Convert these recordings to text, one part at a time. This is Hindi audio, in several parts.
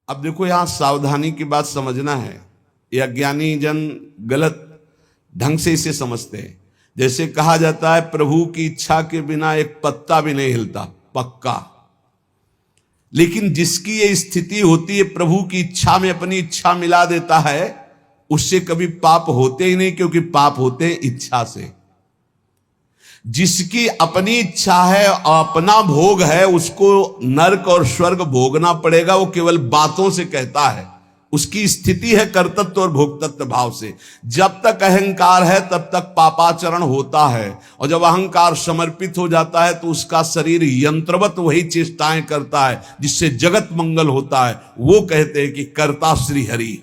अब देखो यहां सावधानी की बात समझना है। ये अज्ञानी जन गलत ढंग से इसे समझते हैं। जैसे कहा जाता है प्रभु की इच्छा के बिना एक पत्ता भी नहीं हिलता, पक्का। लेकिन जिसकी ये स्थिति होती है, प्रभु की इच्छा में अपनी इच्छा मिला देता है, उससे कभी पाप होते ही नहीं, क्योंकि पाप होते हैं इच्छा से। जिसकी अपनी इच्छा है और अपना भोग है, उसको नरक और स्वर्ग भोगना पड़ेगा। वो केवल बातों से कहता है, उसकी स्थिति है कर्तृत्व और भोक्तृत्व भाव से। जब तक अहंकार है तब तक पापाचरण होता है, और जब अहंकार समर्पित हो जाता है तो उसका शरीर यंत्रवत वही चेष्टाएं करता है जिससे जगत मंगल होता है। वो कहते हैं कि कर्ता श्री हरि।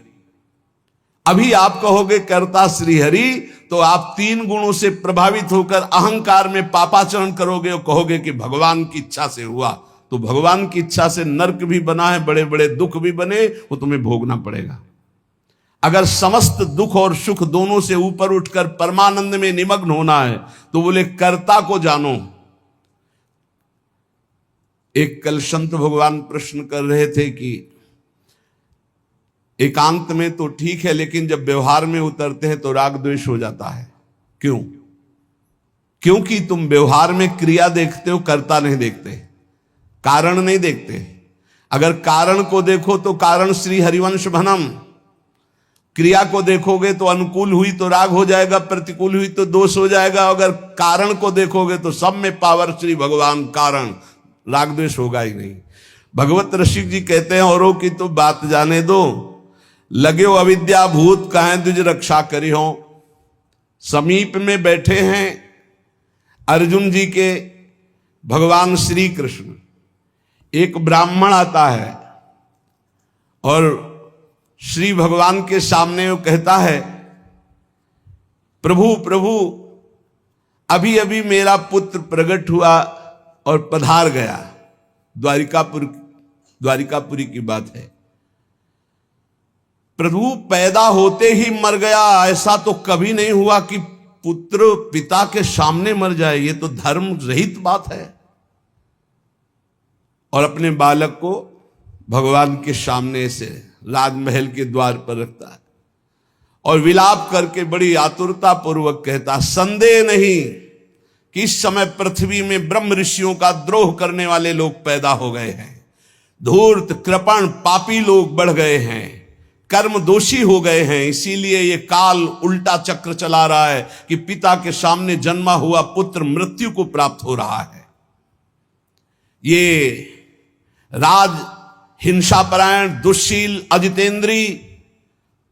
अभी आप कहोगे कर्ता श्री हरि, तो आप तीन गुणों से प्रभावित होकर अहंकार में पापाचरण करोगे और कहोगे कि भगवान की इच्छा से हुआ। तो भगवान की इच्छा से नरक भी बना है, बड़े बड़े दुख भी बने, वो तुम्हें भोगना पड़ेगा। अगर समस्त दुख और सुख दोनों से ऊपर उठकर परमानंद में निमग्न होना है तो बोले कर्ता को जानो। एक कल संत भगवान प्रश्न कर रहे थे कि एकांत में तो ठीक है, लेकिन जब व्यवहार में उतरते हैं तो राग द्वेष हो जाता है। क्यों? क्योंकि तुम व्यवहार में क्रिया देखते हो, कर्ता नहीं देखते, कारण नहीं देखते। अगर कारण को देखो तो कारण श्री हरिवंश भनम, क्रिया को देखोगे तो अनुकूल हुई तो राग हो जाएगा, प्रतिकूल हुई तो दोष हो जाएगा। अगर कारण को देखोगे तो सब में पावर श्री भगवान कारण, राग द्वेष होगा ही नहीं। भगवत ऋषि जी कहते हैं औरों की तो बात जाने दो, लगे हो अविद्या भूत कहें द्विज रक्षा करी हो। समीप में बैठे हैं अर्जुन जी के भगवान श्री कृष्ण। एक ब्राह्मण आता है और श्री भगवान के सामने वो कहता है, प्रभु प्रभु अभी अभी मेरा पुत्र प्रकट हुआ और पधार गया। द्वारिकापुरी की बात है। प्रभु पैदा होते ही मर गया, ऐसा तो कभी नहीं हुआ कि पुत्र पिता के सामने मर जाए। ये तो धर्म रहित बात है। और अपने बालक को भगवान के सामने से राजमहल के द्वार पर रखता है और विलाप करके बड़ी आतुरता पूर्वक कहता, संदेह नहीं कि इस समय पृथ्वी में ब्रह्म ऋषियों का द्रोह करने वाले लोग पैदा हो गए हैं। धूर्त कृपण पापी लोग बढ़ गए हैं, कर्म दोषी हो गए हैं। इसीलिए ये काल उल्टा चक्र चला रहा है कि पिता के सामने जन्मा हुआ पुत्र मृत्यु को प्राप्त हो रहा है। ये राज हिंसापरायण दुश्शील अजितेंद्री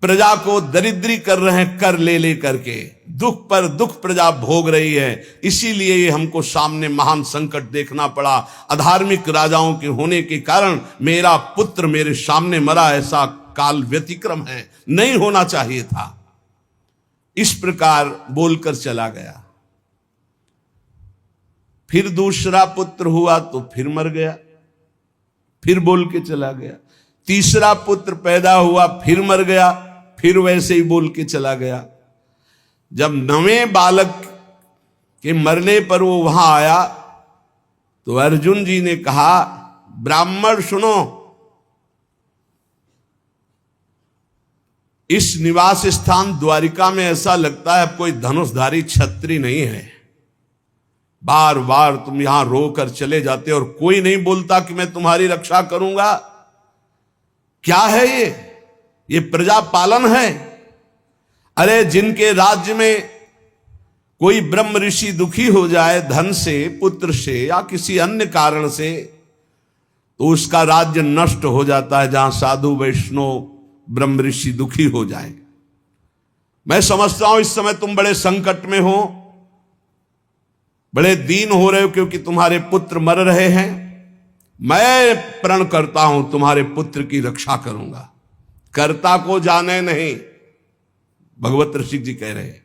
प्रजा को दरिद्री कर रहे हैं, कर ले करके दुख पर दुख प्रजा भोग रही है। इसीलिए ये हमको सामने महान संकट देखना पड़ा। अधार्मिक राजाओं के होने के कारण मेरा पुत्र मेरे सामने मरा, ऐसा काल व्यतिक्रम है, नहीं होना चाहिए था। इस प्रकार बोलकर चला गया। फिर दूसरा पुत्र हुआ तो फिर मर गया, फिर बोल के चला गया। तीसरा पुत्र पैदा हुआ, फिर मर गया, फिर वैसे ही बोल के चला गया। जब नवें बालक के मरने पर वो वहां आया तो अर्जुन जी ने कहा, ब्राह्मण सुनो, इस निवास स्थान द्वारिका में ऐसा लगता है कोई धनुषधारी छत्री नहीं है। बार बार तुम यहां रोकर चले जाते और कोई नहीं बोलता कि मैं तुम्हारी रक्षा करूंगा। क्या है ये प्रजा पालन है? अरे जिनके राज्य में कोई ब्रह्म ऋषि दुखी हो जाए धन से, पुत्र से या किसी अन्य कारण से, तो उसका राज्य नष्ट हो जाता है। जहां साधु वैष्णव ब्रह्म ऋषि दुखी हो जाए। मैं समझता हूं इस समय तुम बड़े संकट में हो, बड़े दीन हो रहे हो क्योंकि तुम्हारे पुत्र मर रहे हैं। मैं प्रण करता हूं तुम्हारे पुत्र की रक्षा करूंगा। कर्ता को जाने नहीं, भगवत ऋषि जी कह रहे हैं।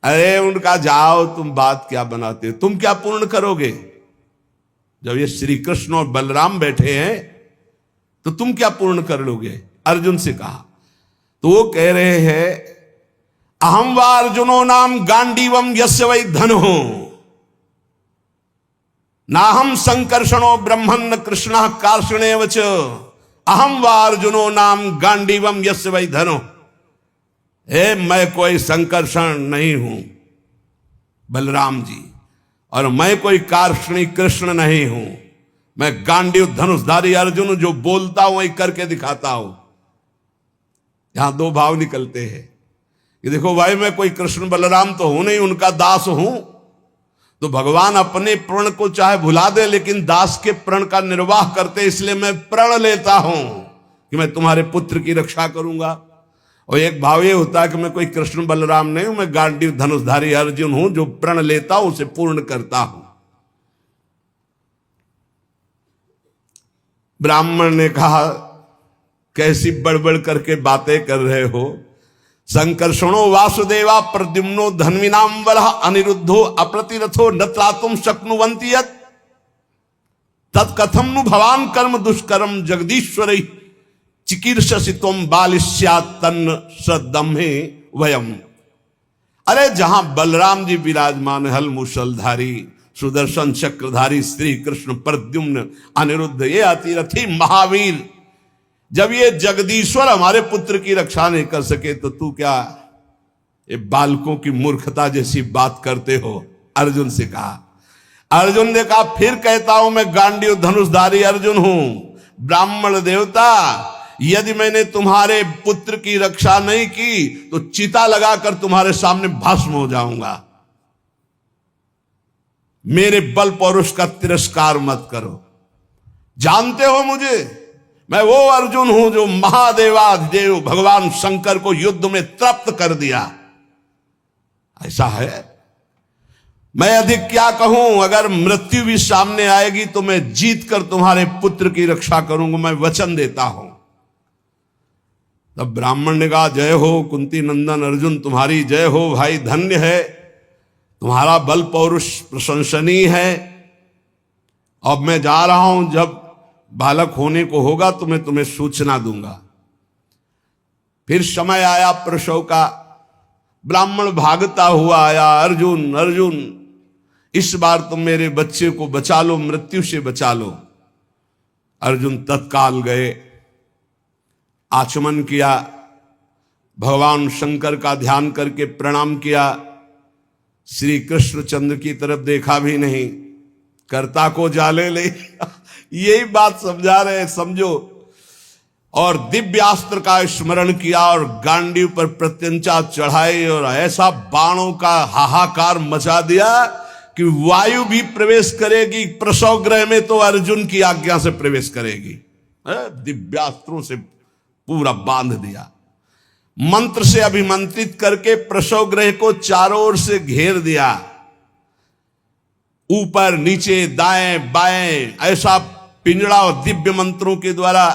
अरे उनका जाओ, तुम बात क्या बनाते हो? तुम क्या पूर्ण करोगे? जब ये श्री कृष्ण और बलराम बैठे हैं तो तुम क्या पूर्ण कर लोगे? अर्जुन से कहा। तो वो कह रहे हैं, अहम वा अर्जुनो नाम गांडीवम यस्य वै धनो नाहम संकर्षणो ब्रह्मन्न कृष्ण कार्षणेव च अहम वार्जुनो नाम गांडीवम यस्य वै धनो। हे, मैं कोई संकर्षण नहीं हूं बलराम जी, और मैं कोई कार्ष्णी कृष्ण नहीं हूं। मैं गांडीव धनुषधारी अर्जुन जो बोलता हूं वही करके दिखाता हूं। यहां दो भाव निकलते हैं कि देखो भाई, मैं कोई कृष्ण बलराम तो हूं नहीं, उनका दास हूं। तो भगवान अपने प्रण को चाहे भुला दे, लेकिन दास के प्रण का निर्वाह करते, इसलिए मैं प्रण लेता हूं कि मैं तुम्हारे पुत्र की रक्षा करूंगा। और एक भाव ये होता है कि मैं कोई कृष्ण बलराम नहीं हूं, मैं गांडीव धनुषधारी अर्जुन हूं जो प्रण लेता हूं उसे पूर्ण करता हूं। ब्राह्मण ने कहा, कैसी बड़बड़ करके बातें कर रहे हो? संकर्षणो वासुदेवा प्रद्युम्नो धन्विनाम वरः अनिरुद्धो अप्रतिरथो न त्रातुम शक्नुवन्ति यत् तत्कथम नु भवान कर्म दुष्कर्म जगदीश्वरै चिकीर्षसि त्वं बालिष्यात् तन्न सदम्हे वयम्। अरे जहां बलराम जी विराजमान, हल मूसलधारी सुदर्शन चक्रधारी श्री कृष्ण प्रद्युम्न अनिरुद्ध, ये अतिरथी महावीर, जब ये जगदीश्वर हमारे पुत्र की रक्षा नहीं कर सके तो तू क्या ये बालकों की मूर्खता जैसी बात करते हो? अर्जुन से कहा। अर्जुन ने कहा, फिर कहता हूं मैं गांडीव धनुषधारी अर्जुन हूं। ब्राह्मण देवता, यदि मैंने तुम्हारे पुत्र की रक्षा नहीं की तो चिता लगाकर तुम्हारे सामने भस्म हो जाऊंगा। मेरे बल पौरुष का तिरस्कार मत करो। जानते हो मुझे, मैं वो अर्जुन हूं जो महादेवाधिदेव भगवान शंकर को युद्ध में तृप्त कर दिया। ऐसा है, मैं अधिक क्या कहूं? अगर मृत्यु भी सामने आएगी तो मैं जीत कर तुम्हारे पुत्र की रक्षा करूंगा, मैं वचन देता हूं। तब ब्राह्मण ने कहा, जय हो कुंती नंदन अर्जुन, तुम्हारी जय हो भाई, धन्य है, तुम्हारा बल पौरुष प्रशंसनीय है। अब मैं जा रहा हूं, जब बालक होने को होगा तो मैं तुम्हें सूचना दूंगा। फिर समय आया प्रसव का, ब्राह्मण भागता हुआ आया, अर्जुन अर्जुन इस बार तुम मेरे बच्चे को बचा लो, मृत्यु से बचा लो। अर्जुन तत्काल गए, आचमन किया, भगवान शंकर का ध्यान करके प्रणाम किया, श्री कृष्णचंद्र की तरफ देखा भी नहीं, कर्ता को जाले ले यही बात समझा रहे हैं, समझो। और दिव्यास्त्र का स्मरण किया और गांडीव पर प्रत्यंचा चढ़ाई और ऐसा बाणों का हाहाकार मचा दिया कि वायु भी प्रवेश करेगी प्रसव गृह में तो अर्जुन की आज्ञा से प्रवेश करेगी। दिव्यास्त्रों से पूरा बांध दिया, मंत्र से अभिमंत्रित करके प्रसव गृह को चारों ओर से घेर दिया, ऊपर नीचे दाएं बाएं ऐसा पिंजड़ा और दिव्य मंत्रों के द्वारा।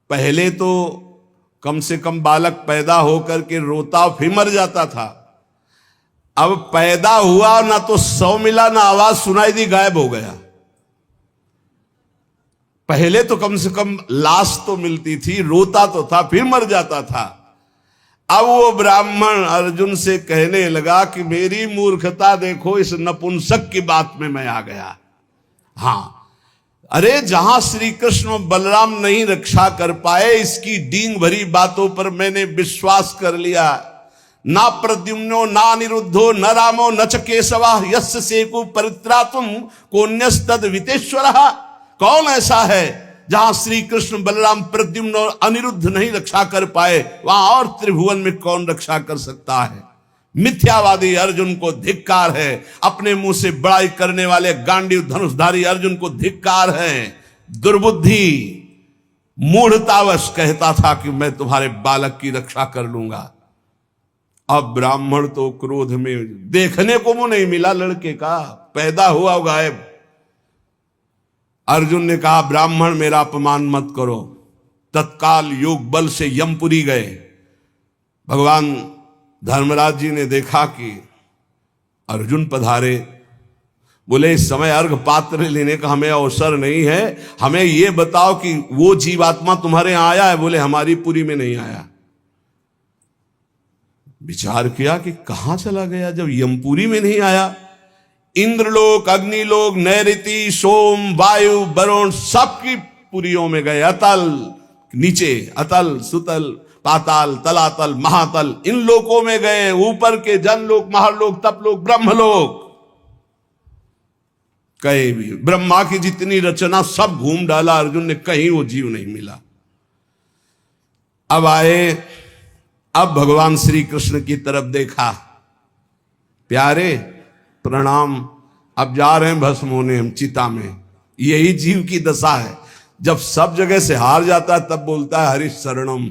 पहले तो कम से कम बालक पैदा होकर के रोता फिर मर जाता था, अब पैदा हुआ ना तो 100 मिला ना आवाज सुनाई दी, गायब हो गया। पहले तो कम से कम लाश तो मिलती थी, रोता तो था फिर मर जाता था। अब वो ब्राह्मण अर्जुन से कहने लगा कि मेरी मूर्खता देखो, इस नपुंसक की बात में मैं आ गया। हाँ, अरे जहां श्री कृष्ण बलराम नहीं रक्षा कर पाए, इसकी डींग भरी बातों पर मैंने विश्वास कर लिया। ना प्रद्युम्नो ना अनिरुद्धो न रामो न च केशवा यस्य सेकु परित्रातुम कोन्यस्तद वितेश्वरः। कौन ऐसा है जहां श्री कृष्ण बलराम प्रद्युम्न और अनिरुद्ध नहीं रक्षा कर पाए, वहां और त्रिभुवन में कौन रक्षा कर सकता है? मिथ्यावादी अर्जुन को धिक्कार है, अपने मुंह से बड़ाई करने वाले गांडीव धनुषधारी अर्जुन को धिक्कार है। दुर्बुद्धि मूढ़तावश कहता था कि मैं तुम्हारे बालक की रक्षा कर लूंगा। अब ब्राह्मण तो क्रोध में, देखने को मुंह नहीं मिला लड़के का, पैदा हुआ गायब। अर्जुन ने कहा, ब्राह्मण मेरा अपमान मत करो। तत्काल योग बल से यमपुरी गए। भगवान धर्मराज जी ने देखा कि अर्जुन पधारे, बोले इस समय अर्घ पात्र लेने का हमें अवसर नहीं है, हमें यह बताओ कि वो जीवात्मा तुम्हारे यहां आया है? बोले हमारी पुरी में नहीं आया। विचार किया कि कहां चला गया जब यमपुरी में नहीं आया। इंद्रलोक, अग्निलोक, नैऋति, सोम, वायु, वरुण सबकी पुरियों में गए, अतल नीचे, अतल सुतल पाताल तलातल महातल, इन लोकों में गए, ऊपर के जनलोक महालोक तपलोक ब्रह्मलोक, कहीं भी ब्रह्मा की जितनी रचना सब घूम डाला अर्जुन ने, कहीं वो जीव नहीं मिला। अब आए, अब भगवान श्री कृष्ण की तरफ देखा, प्यारे प्रणाम, अब जा रहे हैं भस्म होने हम चिता में। यही जीव की दशा है, जब सब जगह से हार जाता है तब बोलता है हरि शरणम।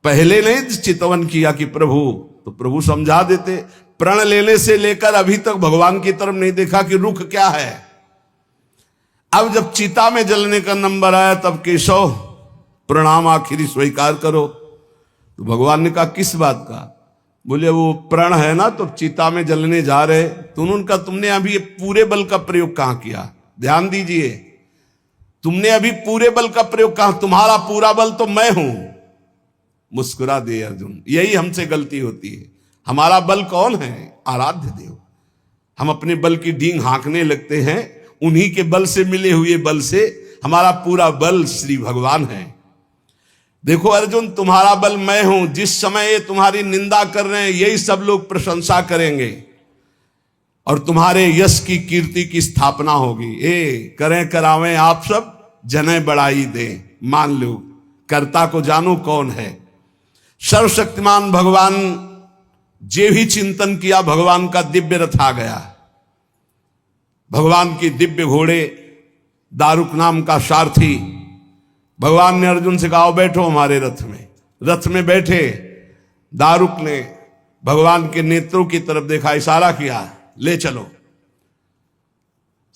पहले नहीं चितवन किया कि प्रभु, तो प्रभु समझा देते। प्रण लेने से लेकर अभी तक भगवान की तरफ नहीं देखा कि रुख क्या है। अब जब चिता में जलने का नंबर आया तब केशव प्रणाम आखिरी स्वीकार करो। तो भगवान ने कहा किस बात का? बोले वो प्रण है ना, तो चिता में जलने जा रहे, तो उनका तुमने अभी पूरे बल का प्रयोग कहां किया? ध्यान दीजिए, तुमने अभी पूरे बल का प्रयोग कहां? तुम्हारा पूरा बल तो मैं हूं। मुस्कुरा दे अर्जुन, यही हमसे गलती होती है। हमारा बल कौन है? आराध्य देव। हम अपने बल की डींग हाँकने लगते हैं, उन्हीं के बल से मिले हुए बल से हमारा पूरा बल श्री भगवान है। देखो अर्जुन, तुम्हारा बल मैं हूं। जिस समय ये तुम्हारी निंदा कर रहे हैं, यही सब लोग प्रशंसा करेंगे और तुम्हारे यश की कीर्ति की स्थापना होगी। करें करावें आप सब, जने बढ़ाई दें, मान लो कर्ता को जानो कौन है। सर्वशक्तिमान भगवान जे भी चिंतन किया, भगवान का दिव्य रथ आ गया। भगवान की दिव्य घोड़े, दारुक नाम का सारथी। भगवान ने अर्जुन से कहा बैठो हमारे रथ में। रथ में बैठे, दारुक ने भगवान के नेत्रों की तरफ देखा, इशारा किया, ले चलो।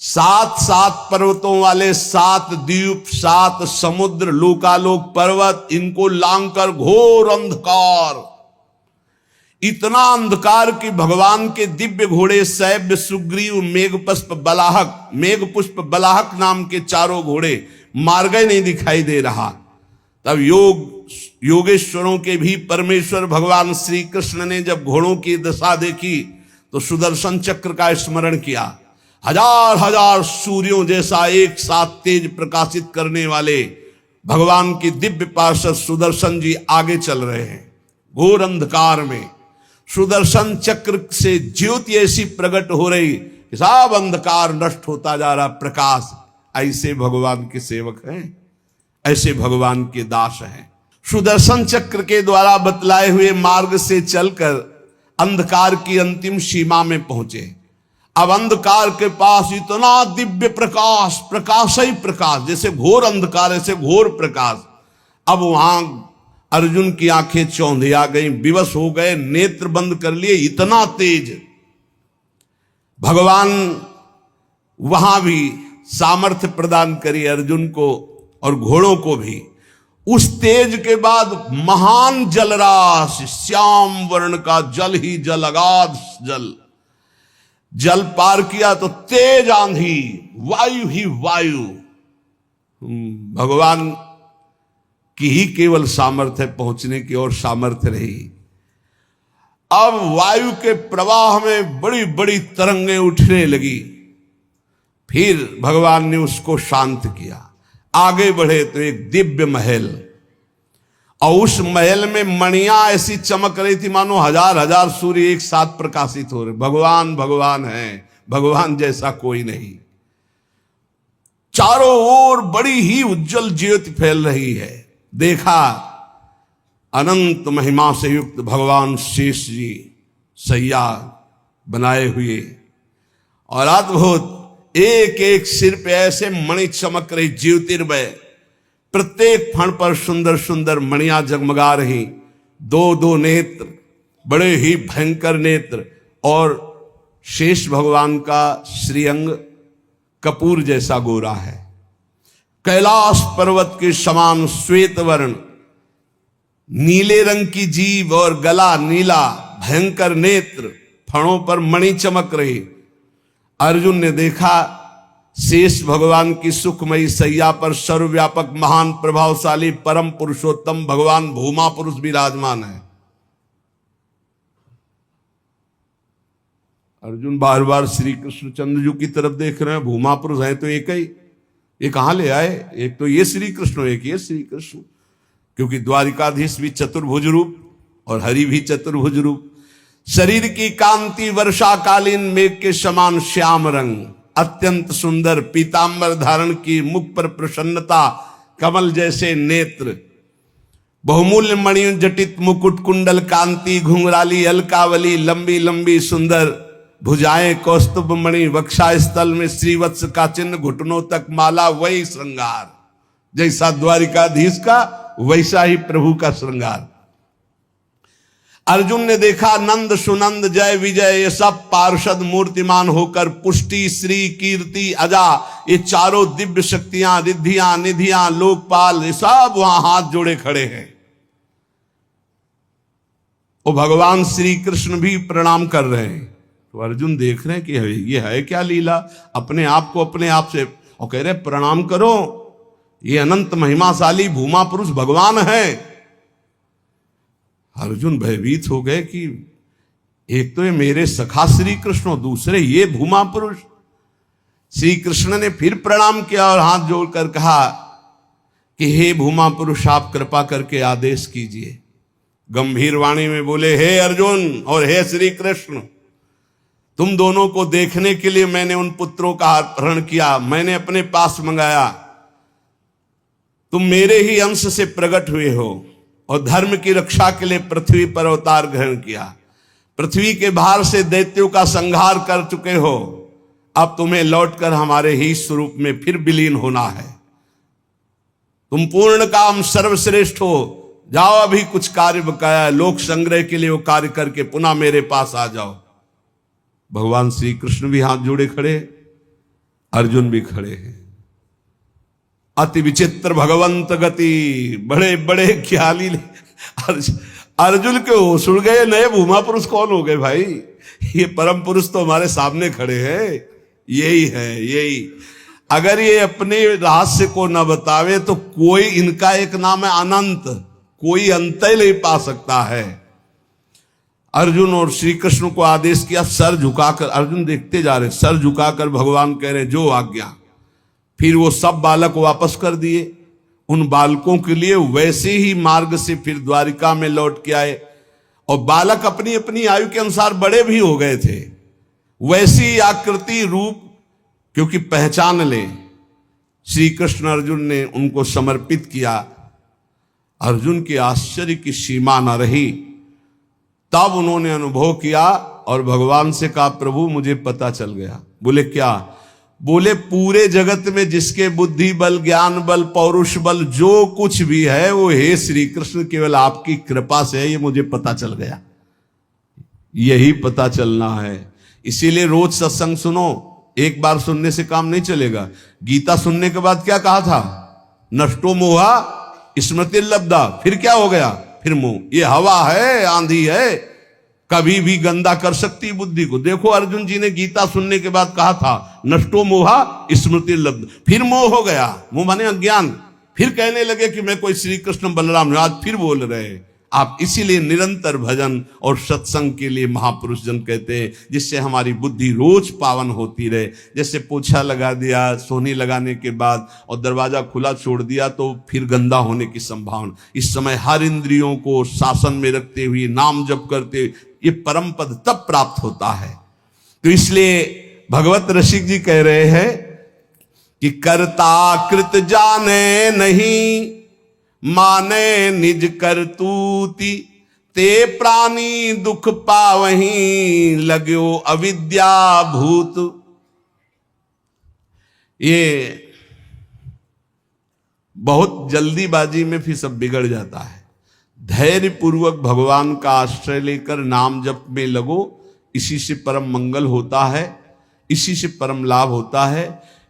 7 पर्वतों वाले 7 द्वीप, 7 समुद्र, लोकालोक पर्वत, इनको लांघकर घोर अंधकार, इतना अंधकार कि भगवान के दिव्य घोड़े शैव्य, सुग्रीव, मेघपुष्प बलाहक, मेघपुष्प बलाहक नाम के 4 घोड़े मार्ग नहीं दिखाई दे रहा। तब योगेश्वरों के भी परमेश्वर भगवान श्री कृष्ण ने जब घोड़ों की दशा देखी तो सुदर्शन चक्र का स्मरण किया। हजार हजार सूर्यों जैसा एक साथ तेज प्रकाशित करने वाले भगवान की दिव्य पार्षद सुदर्शन जी आगे चल रहे हैं। घोर अंधकार में सुदर्शन चक्र से ज्योति ऐसी प्रकट हो रही, सब अंधकार नष्ट होता जा रहा, प्रकाश। ऐसे भगवान के सेवक हैं, ऐसे भगवान के दास हैं। सुदर्शन चक्र के द्वारा बतलाए हुए मार्ग से चलकर अंधकार की अंतिम सीमा में पहुंचे। अब अंधकार के पास इतना दिव्य प्रकाश, प्रकाश ही प्रकाश, जैसे घोर अंधकार ऐसे घोर प्रकाश। अब वहां अर्जुन की आंखें चौंधिया गई, विवश हो गए, नेत्र बंद कर लिए, इतना तेज। भगवान वहां भी सामर्थ्य प्रदान करी अर्जुन को और घोड़ों को भी। उस तेज के बाद महान जलराशि, श्याम वर्ण का जल ही जल, अगाध जल, जल पार किया तो तेज आंधी, वायु ही वायु। भगवान की ही केवल सामर्थ्य पहुंचने की और सामर्थ्य रही। अब वायु के प्रवाह में बड़ी बड़ी तरंगें उठने लगी। फिर भगवान ने उसको शांत किया। आगे बढ़े तो एक दिव्य महल, और उस महल में मणियां ऐसी चमक रही थी मानो हजार हजार सूर्य एक साथ प्रकाशित हो रहे। भगवान भगवान है, भगवान जैसा कोई नहीं। चारों ओर बड़ी ही उज्जवल ज्योति फैल रही है। देखा अनंत महिमा से युक्त भगवान शेष जी सैया बनाए हुए, और अद्भुत एक एक सिर पे ऐसे मणि चमक रही, ज्योतिर्मय। प्रत्येक फण पर सुंदर सुंदर मणियां जगमगा रही। 2-2 नेत्र, बड़े ही भयंकर नेत्र, और शेष भगवान का श्रीअंग कपूर जैसा गोरा है। कैलाश पर्वत के समान श्वेत वर्ण, नीले रंग की जीभ और गला नीला, भयंकर नेत्र, फणों पर मणि चमक रही। अर्जुन ने देखा शेष भगवान की सुखमयी सैया पर सर्वव्यापक महान प्रभावशाली परम पुरुषोत्तम भगवान भूमा पुरुष विराजमान है। अर्जुन बार बार श्री कृष्णचंद्र जी की तरफ देख रहे हैं। भूमा पुरुष है तो एक ही, ये कहां ले आए? एक तो ये श्री कृष्ण, एक ये श्री कृष्ण, क्योंकि द्वारिकाधीश भी चतुर्भुज रूप और हरि भी चतुर्भुज रूप। शरीर की कांति वर्षाकालीन मेघ के समान श्याम रंग, अत्यंत सुंदर पीतांबर धारण की, मुख पर प्रसन्नता, कमल जैसे नेत्र, बहुमूल्य मणि जटित मुकुट, कुंडल कांति, घुंघराली अलकावली, लंबी लंबी सुंदर भुजाएं, कौस्तुभ मणि, वक्षा स्थल में श्रीवत्स का चिन्ह, घुटनों तक माला, वही श्रृंगार। जैसा द्वारिकाधीश का वैसा ही प्रभु का श्रृंगार। अर्जुन ने देखा नंद सुनंद जय विजय ये सब पार्षद मूर्तिमान होकर, पुष्टि श्री कीर्ति अजा ये चारों दिव्य शक्तियां, रिद्धियां निधियां लोकपाल ये सब वहां हाथ जोड़े खड़े हैं। वो भगवान श्री कृष्ण भी प्रणाम कर रहे हैं। तो अर्जुन देख रहे हैं कि ये है क्या लीला, अपने आप को अपने आप से, और कह रहे प्रणाम करो, ये अनंत महिमाशाली भूमा पुरुष भगवान है। अर्जुन भयभीत हो गए कि एक तो ये मेरे सखा श्री कृष्ण, दूसरे ये भूमा पुरुष। श्री कृष्ण ने फिर प्रणाम किया और हाथ जोड़कर कहा कि हे भूमा पुरुष, आप कृपा करके आदेश कीजिए। गंभीर वाणी में बोले, हे अर्जुन और हे श्री कृष्ण, तुम दोनों को देखने के लिए मैंने उन पुत्रों का अपहरण किया, मैंने अपने पास मंगाया। तुम मेरे ही अंश से प्रकट हुए हो और धर्म की रक्षा के लिए पृथ्वी पर अवतार ग्रहण किया। पृथ्वी के भार से दैत्यों का संहार कर चुके हो, अब तुम्हें लौटकर हमारे ही स्वरूप में फिर विलीन होना है। तुम पूर्ण काम सर्वश्रेष्ठ हो, जाओ अभी कुछ कार्य बकाया है, लोक संग्रह के लिए वो कार्य करके पुनः मेरे पास आ जाओ। भगवान श्री कृष्ण भी हाथ जोड़े खड़े, अर्जुन भी खड़े हैं। अति विचित्र भगवंत गति, बड़े बड़े ख्याली। अर्जुन के होश उड़ गए, नए भूमा पुरुष कौन हो गए भाई? ये परम पुरुष तो हमारे सामने खड़े हैं, यही है यही। अगर ये अपने रहस्य को न बतावे तो कोई, इनका एक नाम है अनंत, कोई अंत ही नहीं पा सकता है। अर्जुन और श्री कृष्ण को आदेश किया, सर झुकाकर। अर्जुन देखते जा रहे, सर झुकाकर भगवान कह रहे जो आज्ञा। फिर वो सब बालक वापस कर दिए। उन बालकों के लिए वैसे ही मार्ग से फिर द्वारिका में लौट के आए, और बालक अपनी अपनी आयु के अनुसार बड़े भी हो गए थे। वैसी आकृति रूप क्योंकि पहचान ले, श्री कृष्ण अर्जुन ने उनको समर्पित किया। अर्जुन के आश्चर्य की सीमा न रही। तब उन्होंने अनुभव किया और भगवान से कहा, प्रभु मुझे पता चल गया। बोले क्या? बोले पूरे जगत में जिसके बुद्धि बल, ज्ञान बल, पौरुष बल जो कुछ भी है वो हे श्री कृष्ण केवल आपकी कृपा से है, ये मुझे पता चल गया। यही पता चलना है। इसीलिए रोज सत्संग सुनो, एक बार सुनने से काम नहीं चलेगा। गीता सुनने के बाद क्या कहा था? नष्टो मोहा स्मृति लब्धा। फिर क्या हो गया? फिर मोह। ये हवा है, आंधी है, कभी भी गंदा कर सकती बुद्धि को। देखो अर्जुन जी ने गीता सुनने के बाद कहा था नष्टो मोहा स्मृति लब्ध, फिर मोह हो गया, मोह माने अज्ञान। फिर कहने लगे कि मैं कोई श्री कृष्ण बलराम, आज फिर बोल रहे हैं आप। इसीलिए निरंतर भजन और सत्संग के लिए महापुरुष जन कहते हैं, जिससे हमारी बुद्धि रोज पावन होती रहे। जैसे पोछा लगा दिया सोनी लगाने के बाद और दरवाजा खुला छोड़ दिया तो फिर गंदा होने की संभावना। इस समय हर इंद्रियों को शासन में रखते हुए नाम जप करते, ये परम पद तब प्राप्त होता है। तो इसलिए भगवत रसिक जी कह रहे हैं कि कर्ता कृत जाने नहीं, माने निज करतूति, ते प्राणी दुख पावहीं, लगो अविद्या भूत। ये बहुत जल्दीबाजी में फिर सब बिगड़ जाता है। धैर्य पूर्वक भगवान का आश्रय लेकर नाम जप में लगो, इसी से परम मंगल होता है, इसी से परम लाभ होता है।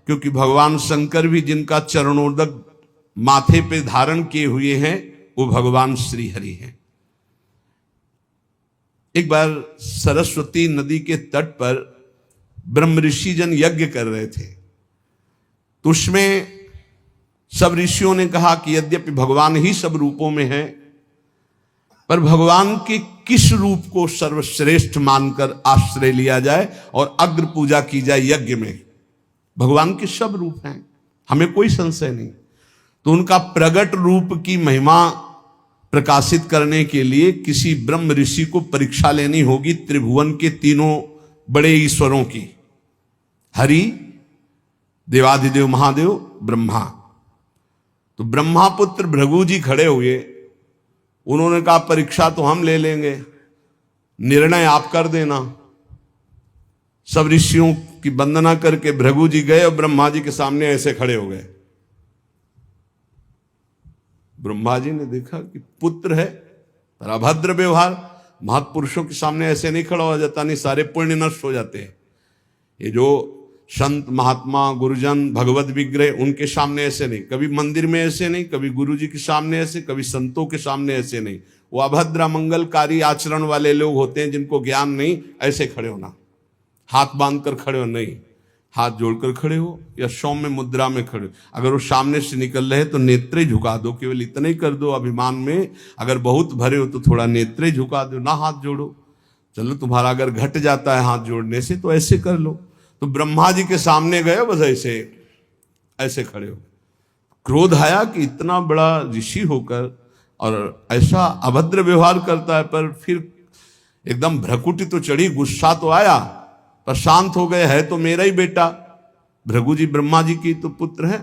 क्योंकि भगवान शंकर भी जिनका चरणोदक माथे पे धारण किए हुए हैं वो भगवान श्री हरि हैं। एक बार सरस्वती नदी के तट पर ब्रह्म ऋषि जन यज्ञ कर रहे थे, तो उसमें सब ऋषियों ने कहा कि यद्यपि भगवान ही सब रूपों में है, पर भगवान के किस रूप को सर्वश्रेष्ठ मानकर आश्रय लिया जाए और अग्र पूजा की जाए यज्ञ में। भगवान के सब रूप हैं, हमें कोई संशय नहीं। तो उनका प्रगट रूप की महिमा प्रकाशित करने के लिए किसी ब्रह्म ऋषि को परीक्षा लेनी होगी त्रिभुवन के तीनों बड़े ईश्वरों की, हरि, देवाधिदेव महादेव, ब्रह्मा। तो ब्रह्मा पुत्र भृगु जी खड़े हुए, उन्होंने कहा परीक्षा तो हम ले लेंगे, निर्णय आप कर देना। सब ऋषियों की वंदना करके भृगु जी गए और ब्रह्मा जी के सामने ऐसे खड़े हो गए। ब्रह्मा जी ने देखा कि पुत्र है पर अभद्र व्यवहार, महापुरुषों के सामने ऐसे नहीं खड़ा हो जाता, नहीं सारे पुण्य नष्ट हो जाते हैं। ये जो संत महात्मा गुरुजन भगवत विग्रह, उनके सामने ऐसे नहीं, कभी मंदिर में ऐसे नहीं, कभी गुरु जी के सामने ऐसे, कभी संतों के सामने ऐसे नहीं। वो अभद्र मंगलकारी आचरण वाले लोग होते हैं जिनको ज्ञान नहीं, ऐसे खड़े होना, हाथ बांध कर खड़े हो नहीं, हाथ जोड़कर खड़े हो या सौम्य मुद्रा में खड़े हो। अगर वो सामने से निकल रहे तो नेत्रे झुका दो, केवल इतना ही कर दो अभिमान में। अगर बहुत भरे हो तो थोड़ा नेत्रे झुका दो, ना हाथ जोड़ो। चलो तुम्हारा अगर घट जाता है हाथ जोड़ने से तो ऐसे कर लो। तो ब्रह्मा जी के सामने गए, बस ऐसे ऐसे खड़े हो। क्रोध आया कि इतना बड़ा ऋषि होकर और ऐसा अभद्र व्यवहार करता है, पर फिर एकदम भ्रकुटी तो चढ़ी, गुस्सा तो आया, पर शांत हो गए। है तो मेरा ही बेटा, भृगु जी ब्रह्मा जी की तो पुत्र है।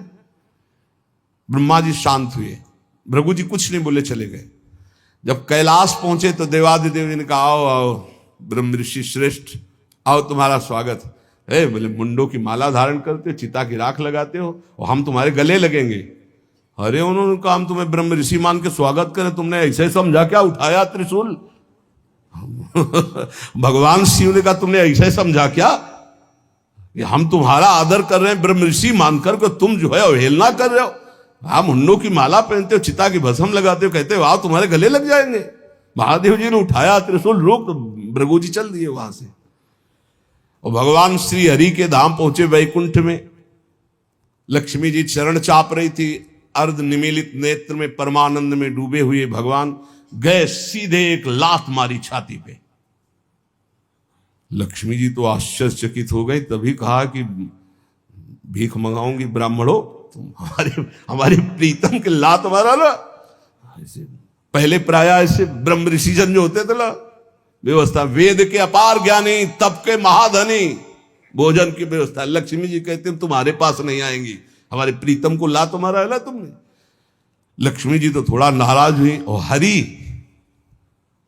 ब्रह्मा जी शांत हुए, भृगु जी कुछ नहीं बोले, चले गए। जब कैलाश पहुंचे तो देवादिदेव जी ने कहा आओ आओ ब्रह्म ऋषि श्रेष्ठ, आओ तुम्हारा स्वागत है। बोले मुंडों की माला धारण करते हो, चिता की राख लगाते हो और हम तुम्हारे गले लगेंगे। अरे उन्होंने कहा हम तुम्हें ब्रह्म ऋषि मान के स्वागत करें, तुमने ऐसे समझा क्या उठाया त्रिशूल? भगवान शिव ने कहा तुमने ऐसे समझा क्या कि हम तुम्हारा आदर कर रहे हैं ब्रह्म ऋषि मानकर के, तुम जो है अवहेलना कर रहे हो। आप मुंडों की माला पहनते हो, चिता की भस्म लगाते हो, कहते हो आओ तुम्हारे गले लग जाएंगे। महादेव जी ने उठाया त्रिशूल, रोक, तो भृगु जी चल दिए वहां से। और भगवान श्री हरि के धाम पहुंचे वैकुंठ में। लक्ष्मी जी चरण चाप रही थी, अर्ध निमीलित नेत्र में परमानंद में डूबे हुए भगवान गए, सीधे एक लात मारी छाती पे। लक्ष्मी जी तो आश्चर्यचकित हो गई, तभी कहा कि भीख मंगाऊंगी ब्राह्मणों, तुम हमारे प्रीतम के लात मारा ना। ऐसे पहले प्राय ऐसे ब्रह्म ऋषिजन जो होते थे ना, व्यवस्था, वेद के अपार ज्ञानी, तप के महाधनी, भोजन की व्यवस्था। लक्ष्मी जी कहते हैं तुम्हारे पास नहीं आएंगी, हमारे प्रीतम को लात मारा है ना तुमने। लक्ष्मी जी तो थोड़ा नाराज हुई और हरि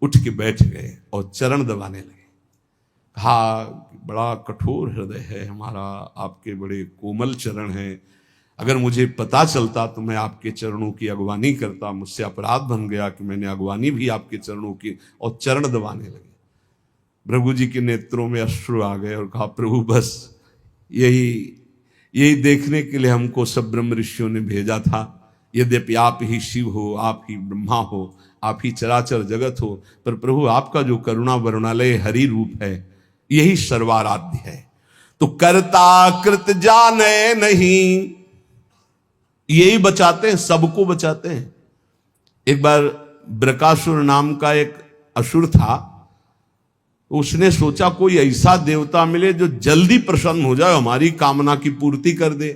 उठ के बैठ गए और चरण दबाने लगे। कहा बड़ा कठोर हृदय है हमारा, आपके बड़े कोमल चरण हैं, अगर मुझे पता चलता तो मैं आपके चरणों की अगवानी करता, मुझसे अपराध बन गया कि मैंने अगवानी भी आपके चरणों की। और चरण दबाने लगे। भृगु जी के नेत्रों में अश्रु आ गए और कहा प्रभु बस यही देखने के लिए हमको सब ब्रह्म ऋषियों ने भेजा था। यद्यपि आप ही शिव हो, आप ही ब्रह्मा हो, आप ही चराचर जगत हो, पर प्रभु आपका जो करुणा वरुणालय हरि रूप है यही सर्वाराध्य है। तो कर्ता कृत जाने नहीं, यही बचाते हैं, सबको बचाते हैं। एक बार ब्रकासुर नाम का एक असुर था, उसने सोचा कोई ऐसा देवता मिले जो जल्दी प्रसन्न हो जाए, हमारी कामना की पूर्ति कर दे।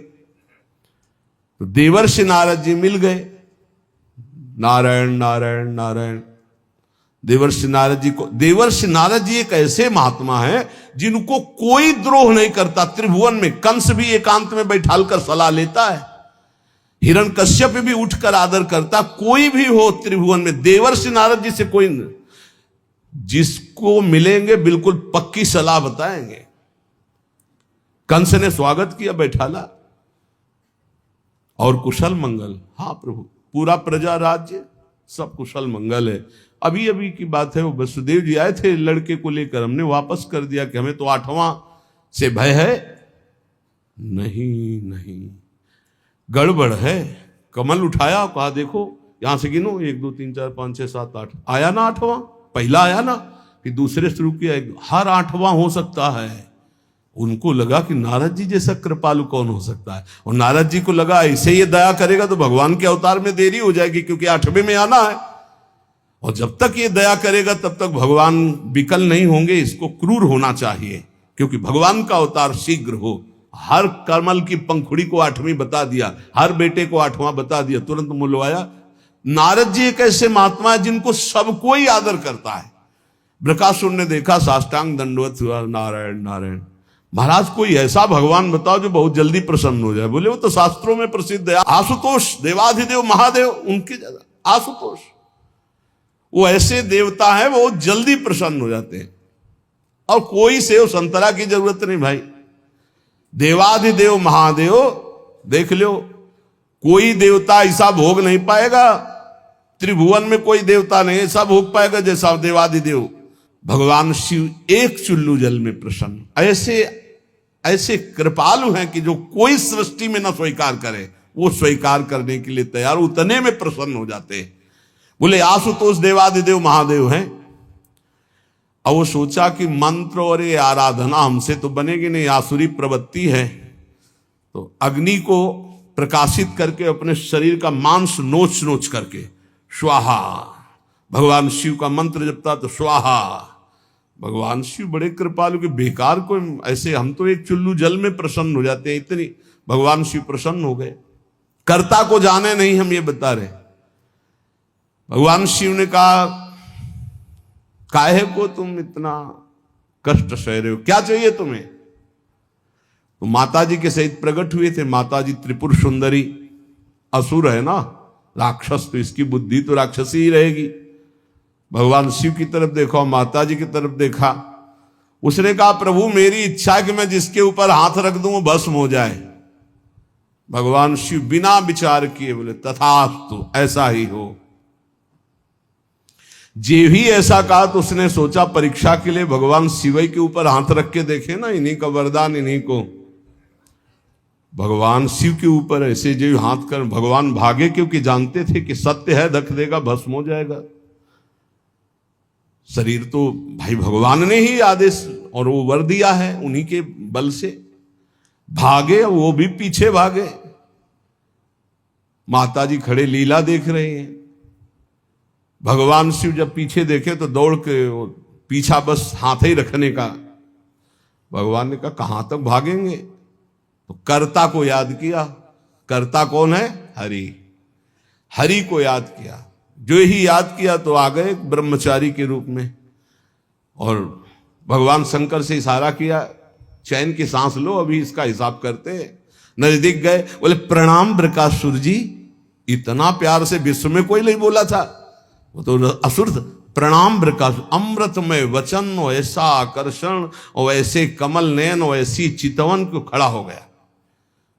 तो देवर्षि नारद जी मिल गए। नारायण नारायण नारायण। देवर्षि नारद जी एक ऐसे महात्मा है जिनको कोई द्रोह नहीं करता। त्रिभुवन में कंस भी एकांत में बैठाल कर सलाह लेता है, हिरण्यकश्यप भी उठकर आदर करता। कोई भी हो त्रिभुवन में देवर्षि नारद जी से कोई, जिसको मिलेंगे बिल्कुल पक्की सलाह बताएंगे। कंस ने स्वागत किया, बैठाला और कुशल मंगल। हाँ प्रभु, पूरा प्रजा राज्य सब कुशल मंगल है। अभी अभी की बात है, वो वसुदेव जी आए थे लड़के को लेकर, हमने वापस कर दिया कि हमें तो 8वां से भय है। नहीं नहीं, गड़बड़ है। कमल उठाया, कहा देखो यहां से गिनो 1 2 3 4 5 6 7 8, आया ना 8वां, पहला आया ना, फिर दूसरे शुरू किया, हर 8वां हो सकता है। उनको लगा कि नारद जी जैसा कृपालु कौन हो सकता है, और नारद जी को लगा ऐसे ये दया करेगा तो भगवान के अवतार में देरी हो जाएगी, क्योंकि 8वें में आना है। और जब तक ये दया करेगा तब तक भगवान विकल नहीं होंगे, इसको क्रूर होना चाहिए, क्योंकि भगवान का अवतार शीघ्र हो, हर कमल की पंखुड़ी को 8वीं बता दिया, हर बेटे को 8वां बता दिया, तुरंत मुलवाया। नारद जी एक ऐसे महात्मा है जिनको सब कोई आदर करता है। बृकासुर ने देखा, साष्टांग दंडवत हुआ, नारायण नारायण। महाराज कोई ऐसा भगवान बताओ जो बहुत जल्दी प्रसन्न हो जाए। बोले वो तो शास्त्रों में प्रसिद्ध है, आशुतोष, देवाधिदेव महादेव, उनके ज्यादा आशुतोष। वो ऐसे देवता है, वो जल्दी प्रसन्न हो जाते हैं। और कोई सेव संतरा की जरूरत नहीं भाई। देवाधिदेव महादेव देख लो, कोई देवता ऐसा भोग नहीं पाएगा, त्रिभुवन में कोई देवता नहीं ऐसा भोग पाएगा जैसा देवाधिदेव भगवान शिव एक चुल्लू जल में प्रसन्न। ऐसे ऐसे कृपालु हैं कि जो कोई सृष्टि में न स्वीकार करे वो स्वीकार करने के लिए तैयार, उतने में प्रसन्न हो जाते हैं। बोले आशुतोष देवाधिदेव महादेव हैं। अब वो सोचा कि मंत्र और ये आराधना हमसे तो बनेगी नहीं, आसुरी प्रवृत्ति है। तो अग्नि को प्रकाशित करके अपने शरीर का मांस नोच नोच करके स्वाहा, भगवान शिव का मंत्र जपता तो स्वाहा। भगवान शिव बड़े कृपालु के, बेकार को ऐसे, हम तो एक चुल्लू जल में प्रसन्न हो जाते हैं, इतनी भगवान शिव प्रसन्न हो गए। कर्ता को जाने नहीं, हम ये बता रहे। भगवान शिव ने कहा काहे को तुम इतना कष्ट सह रहे हो, क्या चाहिए तुम्हें? तो माता जी के सहित प्रकट हुए थे। माता जी त्रिपुर सुंदरी, असुर है ना, राक्षस, तो इसकी बुद्धि तो राक्षसी ही रहेगी। भगवान शिव की तरफ देखा, माता जी की तरफ देखा। उसने कहा प्रभु मेरी इच्छा है कि मैं जिसके ऊपर हाथ रख दूं वो भस्म हो जाए। भगवान शिव बिना विचार किए बोले तथास्तु, ऐसा ही हो। जे ही ऐसा कहा तो उसने सोचा परीक्षा के लिए भगवान शिव के ऊपर हाथ रख के देखे ना, इन्हीं का वरदान इन्हीं को। भगवान शिव के ऊपर ऐसे जो हाथ कर, भगवान भागे क्योंकि जानते थे कि सत्य है, रख देगा भस्म हो जाएगा। शरीर तो भाई भगवान ने ही आदेश और वो वर दिया है, उन्हीं के बल से भागे, वो भी पीछे भागे। माता जी खड़े लीला देख रहे हैं। भगवान शिव जब पीछे देखे तो दौड़ के पीछा बस हाथ ही रखने का। भगवान ने कहा कहां तक भागेंगे? तो कर्ता को याद किया। कर्ता कौन है? हरि। हरि को याद किया। जो ही याद किया तो आ गए ब्रह्मचारी के रूप में। और भगवान शंकर से इशारा किया, चैन की सांस लो, अभी इसका हिसाब करते हैं। नजदीक गए, बोले प्रणाम बृकासुर जी। इतना प्यार से विश्व में कोई नहीं बोला था, वो तो असुर था। प्रणाम बृकासुर, अमृतमय वचन और ऐसा आकर्षण और ऐसे कमल नयन और ऐसी चितवन को खड़ा हो गया।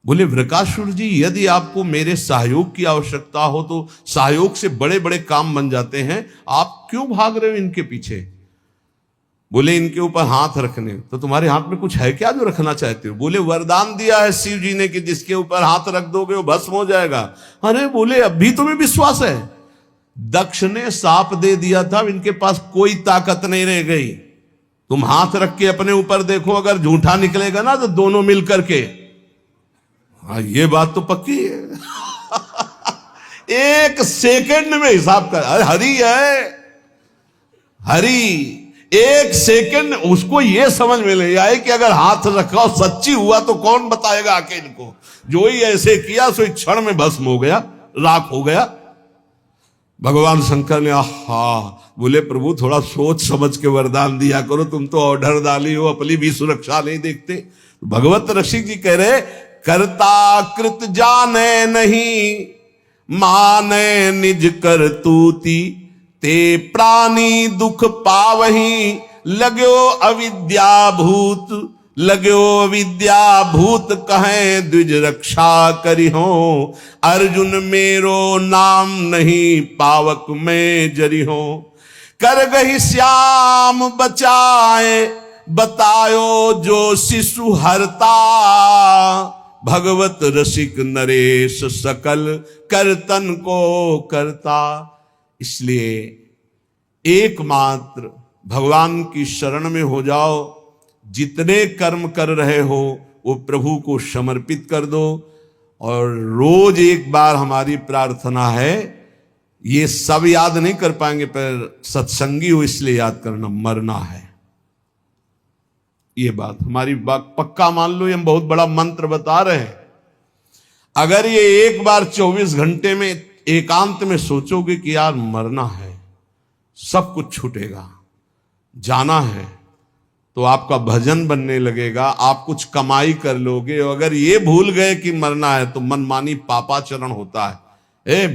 बोले बृकासुर जी यदि आपको मेरे सहयोग की आवश्यकता हो तो सहयोग से बड़े बड़े काम बन जाते हैं, आप क्यों भाग रहे हो इनके पीछे? बोले इनके ऊपर हाथ रखने। तो तुम्हारे हाथ में कुछ है क्या जो रखना चाहते हो? बोले वरदान दिया है शिव जी ने कि जिसके ऊपर हाथ रख दोगे वो भस्म हो जाएगा। अरे बोले अभी तुम्हें विश्वास है? दक्ष ने साप दे दिया था, इनके पास कोई ताकत नहीं रह गई। तुम हाथ रख के अपने ऊपर देखो, अगर झूठा निकलेगा ना तो दोनों मिल करके। हाँ ये बात तो पक्की है। एक सेकंड में हिसाब कर, अरे हरि है, हरि। एक सेकंड उसको ये समझ में नहीं आए कि अगर हाथ रखा सच्ची हुआ तो कौन बताएगा आके इनको। जो ही ऐसे किया सो क्षण में भस्म हो गया, राख हो गया। भगवान शंकर ने बोले प्रभु थोड़ा सोच समझ के वरदान दिया करो, तुम तो ऑर्डर डाली हो, अपनी भी सुरक्षा नहीं देखते। भगवत रसिक जी कह रहे कर्ता कृत जाने नहीं, माने निज करतूती, ते प्राणी दुख पावही, लगो अविद्या भूत, लगो विद्या भूत कहें द्विज रक्षा करी हो। अर्जुन मेरो नाम नहीं पावक में जरी हो। कर गही श्याम बचाए, बतायो जो शिशु हरता, भगवत रसिक नरेश सकल करतन को करता। इसलिए एकमात्र भगवान की शरण में हो जाओ। जितने कर्म कर रहे हो वो प्रभु को समर्पित कर दो। और रोज एक बार हमारी प्रार्थना है, ये सब याद नहीं कर पाएंगे पर सत्संगी हो इसलिए याद करना, मरना है। ये बात हमारी बात पक्का मान लो, ये हम बहुत बड़ा मंत्र बता रहे हैं। अगर ये एक बार 24 घंटे में एकांत में सोचोगे कि यार मरना है, सब कुछ छूटेगा, जाना है, तो आपका भजन बनने लगेगा, आप कुछ कमाई कर लोगे। अगर ये भूल गए कि मरना है तो मनमानी पापाचरण होता है।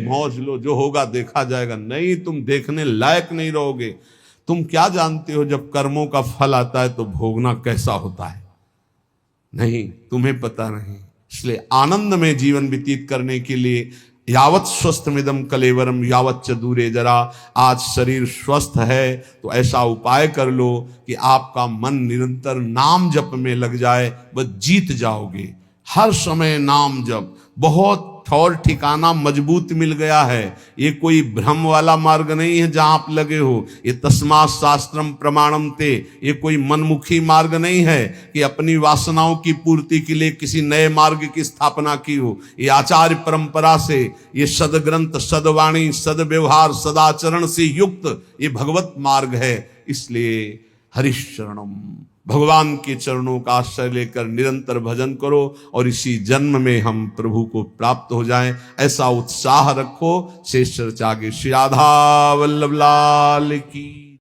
मौज लो, जो होगा देखा जाएगा। नहीं, तुम देखने लायक नहीं रहोगे। तुम क्या जानते हो जब कर्मों का फल आता है तो भोगना कैसा होता है? नहीं, तुम्हें पता नहीं। इसलिए आनंद में जीवन व्यतीत करने के लिए यावत स्वस्थमिदम कलेवरम यावत च दूरे जरा। आज शरीर स्वस्थ है तो ऐसा उपाय कर लो कि आपका मन निरंतर नाम जप में लग जाए, बस जीत जाओगे। हर समय नाम जप, बहुत ठौर ठिकाना मजबूत मिल गया है। ये कोई भ्रम वाला मार्ग नहीं है जहां आप लगे हो। ये तस्मात् शास्त्रम प्रमाणम ते, ये कोई मनमुखी मार्ग नहीं है कि अपनी वासनाओं की पूर्ति के लिए किसी नए मार्ग की स्थापना की हो। ये आचार्य परंपरा से, ये सदग्रंथ, सदवाणी, सदव्यवहार, सदाचरण से युक्त ये भगवत मार्ग है। इसलिए हरिशरणम, भगवान के चरणों का आश्रय लेकर निरंतर भजन करो और इसी जन्म में हम प्रभु को प्राप्त हो जाएं, ऐसा उत्साह रखो। शेष चर्चा आगे। श्री राधा वल्लभ लाल की।